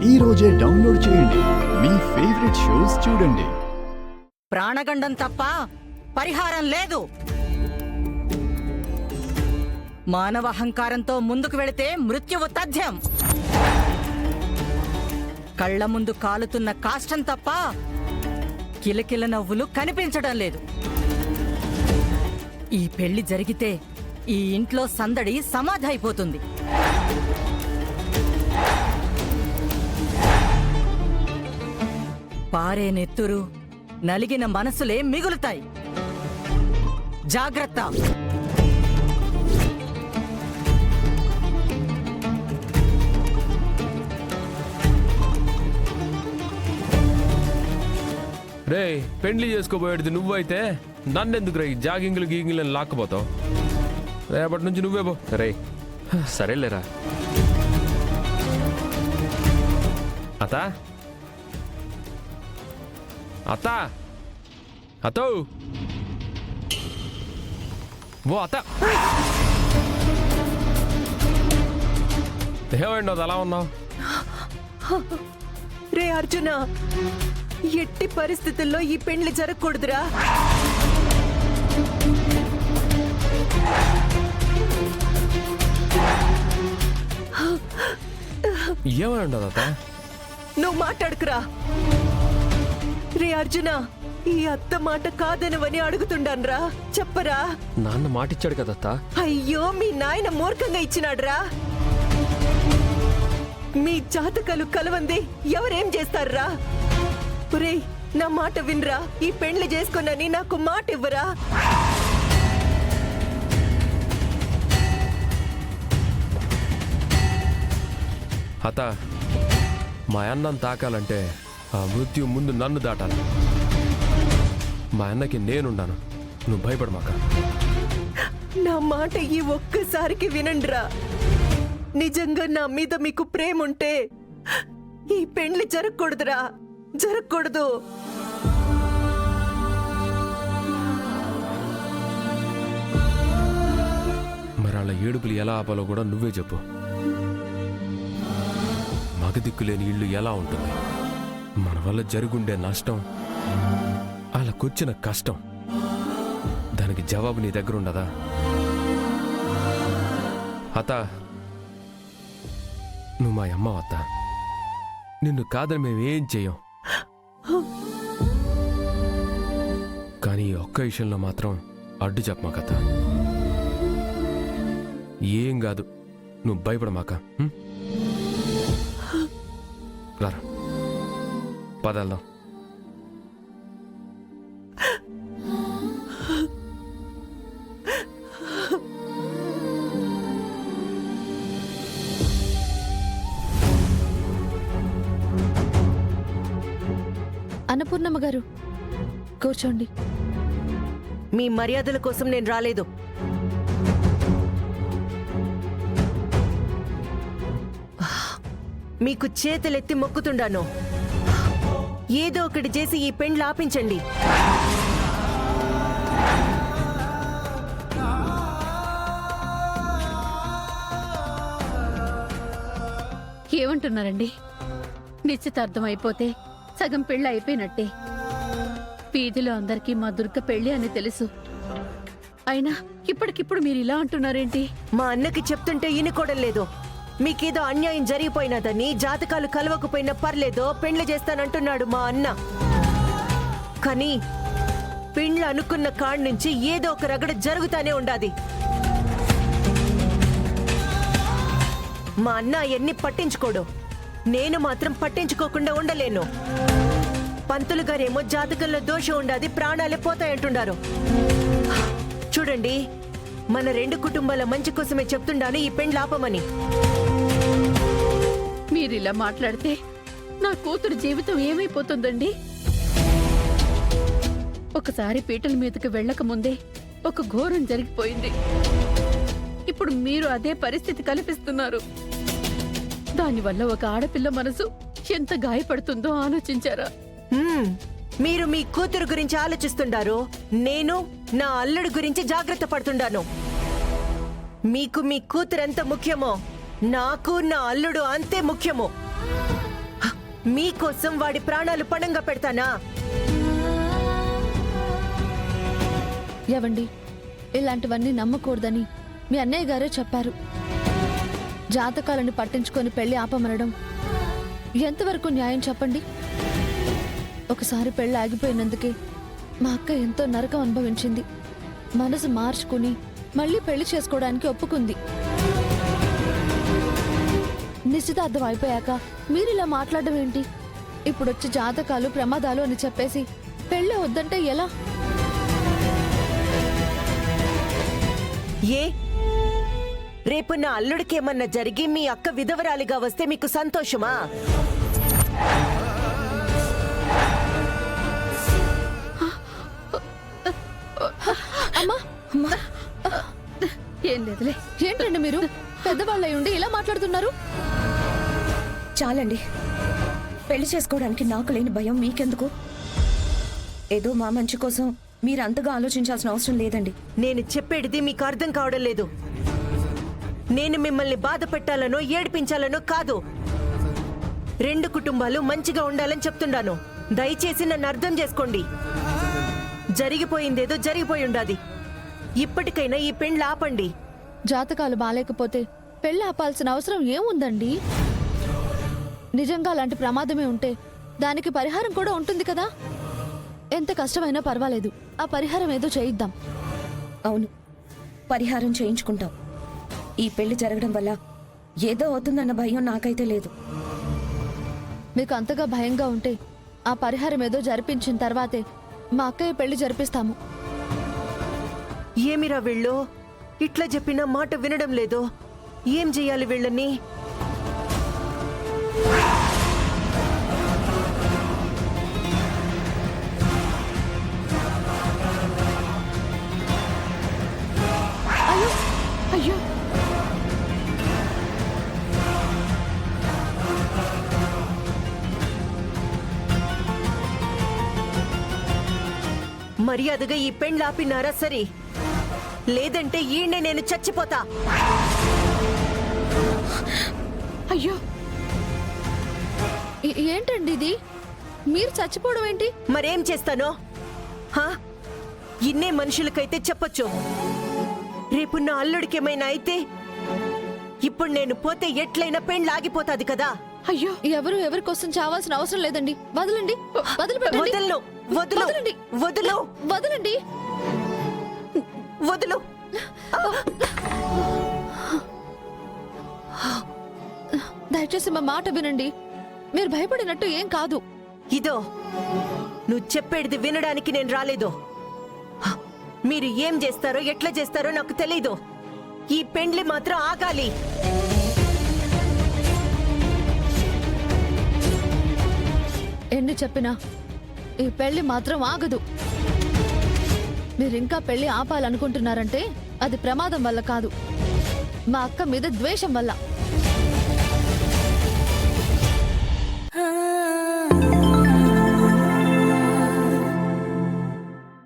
ఈ రోజే డౌన్లోడ్ చేయండి. మీ ఫేవరెట్ షోస్ చూడండి. ప్రాణగండం తప్ప పరిహారం లేదు. మానవ అహంకారంతో ముందుకు వెళితే మృత్యువు తథ్యం. కళ్ల ముందు కాలుతున్న కాష్టం తప్ప కిలకిల నవ్వులు కనిపించడం లేదు. ఈ పెళ్లి జరిగితే ఈ ఇంట్లో సందడి సమాధి అయిపోతుంది. పారే నెత్తురు, నలిగిన మనసులే మిగులుతాయి. జాగ్రత్త. రే, పెండ్లి చేసుకోబోయేది నువ్వైతే నన్నెందుకు ఈ జాగింగ్లు గీగింగ్లు అని లాక్కపోతావు? రేపటి నుంచి నువ్వే పో. రే సరేలేరా. అత్త అత్త అతో ఓ అత్త, ఏమైంది అది అలా ఉన్నావు? రే అర్జున, ఎట్టి పరిస్థితుల్లో ఈ పెళ్లి జరగకూడదురా. ఏమైంది అత్త? నువ్వు మాట్లాడుకురా. రే అర్జున, ఈ అత్త మాట కాదనవని అడుగుతుండాన్రా, చెప్పరా. నాన్న మాటిచ్చాడు కదత్త. అయ్యో, మీ నాయన మూర్ఖంగా ఇచ్చినాడ్రా. మీ జాతకాలు కలవంది ఎవరేం చేస్తారా? రే, నా మాట వినరా. ఈ పెళ్లి చేసుకున్నని నాకు మాట ఇవ్వరా. అత్త, మా అన్నం తాకాలంటే ఆ మృత్యు ముందు నన్ను దాటాలి. మా అన్నకి నేనుండాను, నువ్వు భయపడమాక. నా మాట ఈ ఒక్కసారికి వినండిరా. నిజంగా నా మీద మీకు ప్రేమ ఉంటే ఈ పెళ్లి జరగకూడదురా, జరగకూడదు. మరి వాళ్ళ ఏడుపులు ఎలా ఆపాలో కూడా నువ్వే చెప్పు. మగదిక్కులేని ఇల్లు ఎలా ఉంటుంది? మన వల్ల జరుగుండే నష్టం, వాళ్ళకొచ్చిన కష్టం, దానికి జవాబు నీ దగ్గర ఉండదా? అత్త, నువ్వు మా అమ్మ అత్త. నిన్ను కాదని మేమేం చెయ్యం. కానీ ఈ ఒక్క విషయంలో మాత్రం అడ్డు చెప్పమాకత్త. ఏం కాదు, నువ్వు భయపడమాక. రారా, పదల్దాం. అన్నపూర్ణమ్మ గారు, కూర్చోండి. మీ మర్యాదల కోసం నేను రాలేదు. మీకు చేతులెత్తి మొక్కుతుండాను. ఏదో ఒకటి చేసి ఈ పెండ్లు ఆపించండి. ఏమంటున్నారండి? నిశ్చితార్థం అయిపోతే సగం పెళ్లి అయిపోయినట్టే. వీధిలో అందరికీ మా దుర్గ పెళ్లి అని తెలుసు. అయినా ఇప్పటికిప్పుడు మీరు ఇలా అంటున్నారేంటి? మా అన్నకి చెప్తుంటే ఈనుకోవడం లేదు. మీకేదో అన్యాయం జరిగిపోయినదని, జాతకాలు కలవకపోయినా పర్లేదో పెండ్లి చేస్తానంటున్నాడు మా అన్న. కానీ పెండ్లు అనుకున్న కాడి నుంచి ఏదో ఒక రగడ జరుగుతానే ఉండాది. మా అన్న ఎన్ని పట్టించుకోడు, నేను మాత్రం పట్టించుకోకుండా ఉండలేను. పంతులు గారేమో జాతకంలో దోషం ఉండాది, ప్రాణాలే పోతాయంటున్నారు. చూడండి, మన రెండు కుటుంబాల మంచి కోసమే చెప్తుండాను ఈ పెండ్లు ఆపమని. మీరిలా మాట్లాడితే నా కూతురు జీవితం ఏమైపోతుందండి? ఒకసారి పీటల మీదకి వెళ్ళక ముందే ఒక ఘోరం జరిగిపోయింది. ఇప్పుడు మీరు అదే పరిస్థితి కల్పిస్తున్నారు. దానివల్ల ఒక ఆడపిల్ల మనసు ఎంత గాయపడుతుందో ఆలోచించారా? మీరు మీ కూతురు గురించి ఆలోచిస్తుండారు, నేను నా అల్లుడు గురించి జాగ్రత్త పడుతుండాను. మీకు మీ కూతురు ఎంత ముఖ్యమో నాకు నా అల్లుడు అంతే ముఖ్యమో. మీకోసం వాడి ప్రాణాలు పణంగా పెడతానా? ఏవండి, ఇలాంటివన్నీ నమ్మకూడదని మీ అన్నయ్య గారే చెప్పారు. జాతకాలను పట్టించుకొని పెళ్లి ఆపమనడం ఎంతవరకు న్యాయం చెప్పండి? ఒకసారి పెళ్లి ఆగిపోయినందుకే మా అక్క ఎంతో నరకం అనుభవించింది. మనసు మార్చుకుని మళ్ళీ పెళ్లి చేసుకోవడానికి ఒప్పుకుంది. నిశ్చితార్థం అయిపోయాక మీరిలా మాట్లాడడం ఏంటి? ఇప్పుడొచ్చి జాతకాలు ప్రమాదాలు అని చెప్పేసి పెళ్ళి వద్దంటే ఎలా? ఏ రేపు నా అల్లుడికేమన్నా జరిగి మీ అక్క విధవరాలిగా వస్తే మీకు సంతోషమా? అమ్మా, ఏం లేదులే. ఏంటండి మీరు పెద్దవాళ్ళై ఉండి ఇలా మాట్లాడుతున్నారు? చాలండి. పెళ్లి చేసుకోవడానికి నాకు లేని భయం మీకెందుకు? ఏదో మా మంచి కోసం మీరు అంతగా ఆలోచించాల్సిన అవసరం లేదండి. నేను చెప్పేది మీకు అర్థం కావడం లేదు. నేను మిమ్మల్ని బాధ పెట్టాలనో ఏడిపించాలనో కాదు. రెండు కుటుంబాలు మంచిగా ఉండాలని చెప్తున్నాను. దయచేసి నన్ను అర్థం చేసుకోండి. జరిగిపోయిందేదో జరిగిపోయి ఉండాది. ఇప్పటికైనా ఈ పెండ్లు ఆపండి. జాతకాలు బాలేకపోతే పెళ్లి ఆపాల్సిన అవసరం ఏముందండి? నిజంగా అలాంటి ప్రమాదమే ఉంటే దానికి పరిహారం కూడా ఉంటుంది కదా. ఎంత కష్టమైనా పర్వాలేదు, ఆ పరిహారం ఏదో చేయిద్దాం. అవును, పరిహారం చేయించుకుంటాం. ఈ పెళ్లి జరగడం వల్ల ఏదో అవుతుందన్న భయం నాకైతే లేదు. మీకు అంతగా భయంగా ఉంటే ఆ పరిహారం ఏదో జరిపించిన తర్వాతే మా అక్కయ్య పెళ్లి జరిపిస్తాము. ఏమిరా వీళ్ళు ఇట్లా చెప్పిన మాట వినడం లేదు. ఏం చెయ్యాలి వీళ్ళని? అయ్యో, మర్యాదగా ఈ పెండ్లు ఆపినారా సరే, లేదంటే ఈయనే నేను చచ్చిపోతా. అయ్యో, ఏంటండి ఇది? మీరు చచ్చిపోవడం ఏంటి? మరేం చేస్తానో? హా? ఇన్నే మనుషులకైతే చెప్పొచ్చు. రేపు నా అల్లుడికేమైనా అయితే ఇప్పుడు నేను పోతే ఎట్లయినా పెండ్లు ఆగిపోతాది కదా. అయ్యో, ఎవరు ఎవరి కోసం చావాల్సిన అవసరం లేదండి. వదలండి, వదిలిపెట్టండి. వదలను, వదలు, వదలండి. వదలు, వదలండి. వదలు. దయచేసి మా మాట వినండి. మీరు భయపడినట్టు ఏం కాదు. ఇదో నువ్వు చెప్పేది వినడానికి నేను రాలేదు. హ, మీరు ఏం చేస్తారో ఎట్లా చేస్తారో నాకు తెలీదు. ఈ పెండ్లి మాత్రం ఆగాలి. ఎన్ని చెప్పినా ఈ పెళ్లి మాత్రం ఆగదు. మీరింకా పెళ్లి ఆపాలనుకుంటున్నారంటే అది ప్రమాదం వల్ల కాదు, మా అక్క మీద ద్వేషం వల్ల.